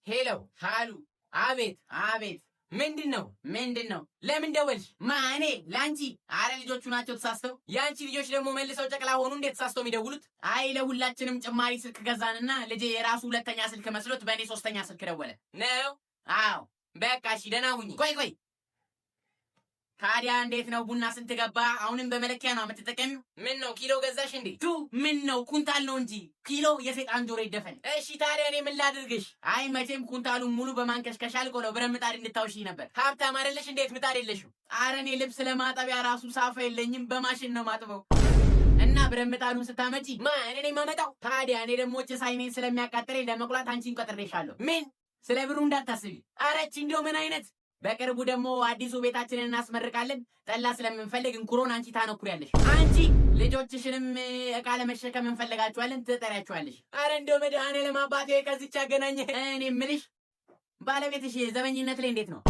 ሄሎ ሃሉ አቤት ምንድነው ለምን ደወልሽ? ማኔ ላንቺ አረ ልጆቹ ናቸው ተሳስተው። ያንቺ ልጆች ደግሞ መልሰው ጨቅላ ሆኑ እንዴት ተሳስተው የሚደውሉት? አይ ለሁላችንም ጭማሪ ስልክ ገዛንና ልጄ የራሱ ሁለተኛ ስልክ መስሎት በእኔ ሶስተኛ ስልክ ደወለ ነው። አዎ በቃ እሺ ደህና ሁኚ። ቆይ ታዲያ እንዴት ነው ቡና ስንት ገባ? አሁንም በመለኪያ ነው የምትጠቀሚው? ምን ነው ኪሎ ገዛሽ እንዴ? ምን ነው ኩንታል ነው እንጂ ኪሎ የሰይጣን ጆሮ ይደፈን። እሺ ታዲያ እኔ ምን ላድርግሽ? አይ መቼም ኩንታሉን ሙሉ በማንከሽከሽ አልቆ ነው ብረት ምጣድ እንድታውሺ ነበር። ሀብታም አይደለሽ እንዴት ምጣድ የለሽም? አረ እኔ ልብስ ለማጠቢያ ራሱ ሳፋ የለኝም በማሽን ነው ማጥበው። እና ብረት ምጣዱን ስታመጪ ማን እኔ ማመጣው? ታዲያ እኔ ደግሞ ጭስ አይኔን ስለሚያቃጥለኝ ለመቁላት አንቺን ቀጥሬሻለሁ። ምን ስለ ብሩ እንዳታስቢ። አረች እንደው ምን አይነት በቅርቡ ደግሞ አዲሱ ቤታችንን እናስመርቃለን። ጠላ ስለምንፈልግ እንኩሮን አንቺ ታነኩሪያለሽ። አንቺ ልጆችሽንም እቃ ለመሸከም እንፈልጋችኋለን ትጠሪያችኋለሽ። አረ እንደው መድኃኔዓለም አባቴ ከዚች አገናኘ። እኔ የምልሽ ባለቤትሽ ዘበኝነት ላይ እንዴት ነው?